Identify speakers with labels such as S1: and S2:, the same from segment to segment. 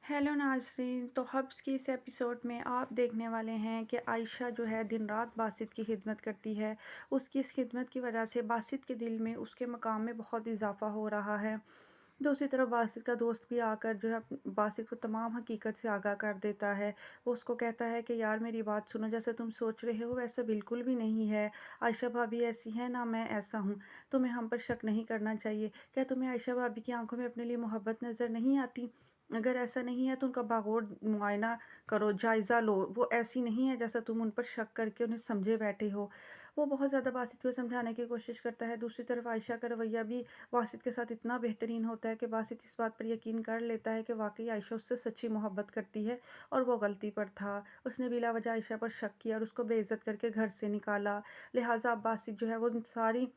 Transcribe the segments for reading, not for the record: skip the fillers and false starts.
S1: Hello नाज़रीन। तो hubs की इस एपिसोड में आप देखने वाले हैं कि आयशा जो है दिन रात बासित की खिदमत करती है। उसकी इस खिदमत की वजह से बासित के दिल में उसके मकाम में बहुत इजाफा हो रहा है। दूसरी तरफ बासित का दोस्त भी आकर जो है बासित को तमाम हकीकत से आगाह कर देता है। वो उसको कहता है कि यार मेरी बात सुनो, जैसे तुम सोच रहे हो वैसा बिल्कुल भी नहीं है। आयशा भाभी ऐसी है ना, मैं ऐसा हूँ। तुम्हें हम पर शक नहीं करना चाहिए। क्या तुम्हें आयशा भाभी की आंखों में अपने लिए मोहब्बत नज़र नहीं आती? अगर ऐसा नहीं है तो उनका बागौर मुआयना करो, जायज़ा लो। वो ऐसी नहीं है जैसा तुम उन पर शक करके उन्हें समझे बैठे हो। वो बहुत ज़्यादा बासित को समझाने की कोशिश करता है। दूसरी तरफ आयशा का रवैया भी बासित के साथ इतना बेहतरीन होता है कि बासित इस बात पर यकीन कर लेता है कि वाक़ई आयशा उससे सच्ची मोहब्बत करती है और वो गलती पर था। उसने बिला वजह आयशा पर शक किया और उसको बेइज़्ज़त करके घर से निकाला। लिहाज़ा अब बासित जो है वो उन सारी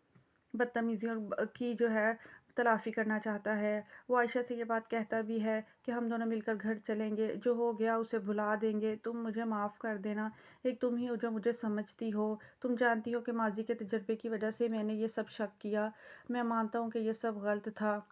S1: बदतमीज़ियों की जो है तलाफ़ी करना चाहता है। वो आयशा से ये बात कहता भी है कि हम दोनों मिलकर घर चलेंगे, जो हो गया उसे भुला देंगे, तुम मुझे माफ़ कर देना। एक तुम ही हो जो मुझे समझती हो। तुम जानती हो कि माज़ी के तजुर्बे की वजह से मैंने ये सब शक किया। मैं मानता हूँ कि ये सब गलत था।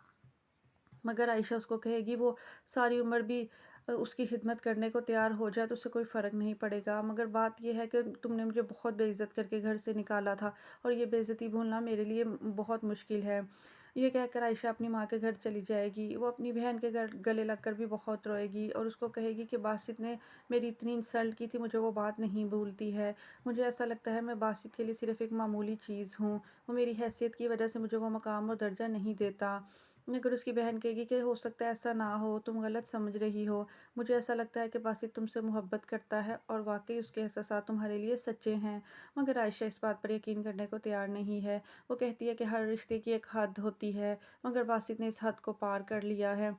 S1: मगर आयशा उसको कहेगी वो सारी उम्र भी उसकी खिदमत करने को तैयार हो जाए तो उससे कोई फ़र्क नहीं पड़ेगा। मगर बात ये है कि तुमने मुझे बहुत बेइज़्ज़त करके घर से निकाला था और ये बेइज़्ज़ती भूलना मेरे लिए बहुत मुश्किल है। ये कहकर आयशा अपनी माँ के घर चली जाएगी। वो अपनी बहन के घर गले लगकर भी बहुत रोएगी और उसको कहेगी कि बासित ने मेरी इतनी इंसल्ट की थी, मुझे वो बात नहीं भूलती है। मुझे ऐसा लगता है मैं बासित के लिए सिर्फ़ एक मामूली चीज़ हूँ। वो मेरी हैसियत की वजह से मुझे वो मकाम और दर्जा नहीं देता। मगर उसकी बहन कहेगी कि हो सकता है ऐसा ना हो, तुम गलत समझ रही हो। मुझे ऐसा लगता है कि बासित तुमसे मोहब्बत करता है और वाक़ई उसके एहसासात तुम्हारे लिए सच्चे हैं। मगर आयशा इस बात पर यकीन करने को तैयार नहीं है। वो कहती है कि हर रिश्ते की एक हद होती है, मगर बासित ने इस हद को पार कर लिया है।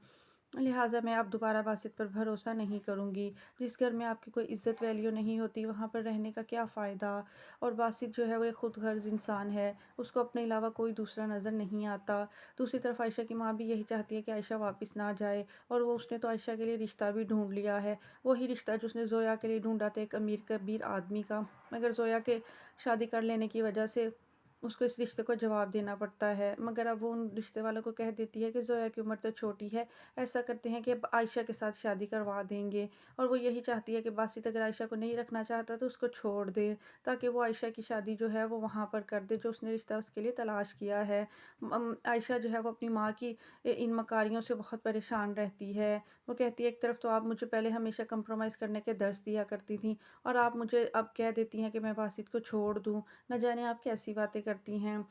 S1: लिहाजा मैं अब दोबारा बासित पर भरोसा नहीं करूँगी। जिस घर में आपकी कोई इज़्ज़त वैल्यू नहीं होती, वहाँ पर रहने का क्या फ़ायदा। और बासित जो है वो एक खुदगर्ज़ इंसान है, उसको अपने अलावा कोई दूसरा नज़र नहीं आता। दूसरी तरफ आयशा की माँ भी यही चाहती है कि आयशा वापस ना जाए और वो उसने तो आयशा के लिए रिश्ता भी ढूँढ लिया है। वही रिश्ता जो उसने ज़ोया के लिए ढूँढा था, एक अमीर कबीर आदमी का। मगर ज़ोया के शादी कर लेने की वजह से उसको इस रिश्ते को जवाब देना पड़ता है। मगर अब वो उन रिश्ते वालों को कह देती है कि ज़ोया की उम्र तो छोटी है, ऐसा करते हैं कि अब आयशा के साथ शादी करवा देंगे। और वो यही चाहती है कि बासित अगर आयशा को नहीं रखना चाहता तो उसको छोड़ दे, ताकि वो आयशा की शादी जो है वो वहाँ पर कर दे जो उसने रिश्ता उसके लिए तलाश किया है। आयशा जो है वो अपनी माँ की इन मकारियों से बहुत परेशान रहती है। वो कहती है एक तरफ तो आप मुझे पहले हमेशा कंप्रोमाइज़ करने के दर्स दिया करती थी और आप मुझे अब कह देती हैं कि मैं बासित को छोड़ दूँ। न जाने आप कैसी बातें करती हैं।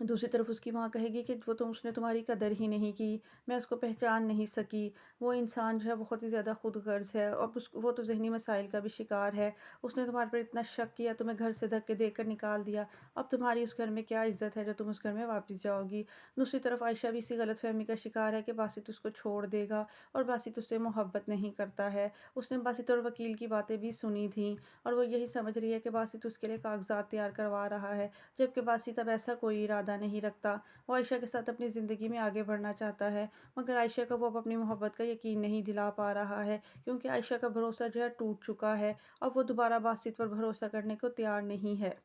S1: दूसरी तरफ उसकी माँ कहेगी कि वो तो उसने तुम्हारी कदर ही नहीं की, मैं उसको पहचान नहीं सकी। वो इंसान जो है बहुत ही ज़्यादा खुदगर्ज़ है और वो तो ज़हनी मसाइल का भी शिकार है। उसने तुम्हारे पर इतना शक किया, तुम्हें घर से धक्के देकर निकाल दिया। अब तुम्हारी उस घर में क्या इज़्ज़त है जो तुम उस घर में वापस जाओगी। दूसरी तरफ आयशा भी इसी गलतफ़हमी का शिकार है कि बासित उसको छोड़ देगा और बासित उससे मोहब्बत नहीं करता है। उसने बासित और वकील की बातें भी सुनी थी और वो यही समझ रही है कि बासित उसके लिए कागज़ात तैयार करवा रहा है, जबकि बासित अब ऐसा कोई इरादा नहीं रखता। वो आयशा के साथ अपनी ज़िंदगी में आगे बढ़ना चाहता है, मगर आयशा को वो अब अपनी मोहब्बत का यकीन नहीं दिला पा रहा है, क्योंकि आयशा का भरोसा जो है टूट चुका है। अब वो दोबारा बासित पर भरोसा करने को तैयार नहीं है।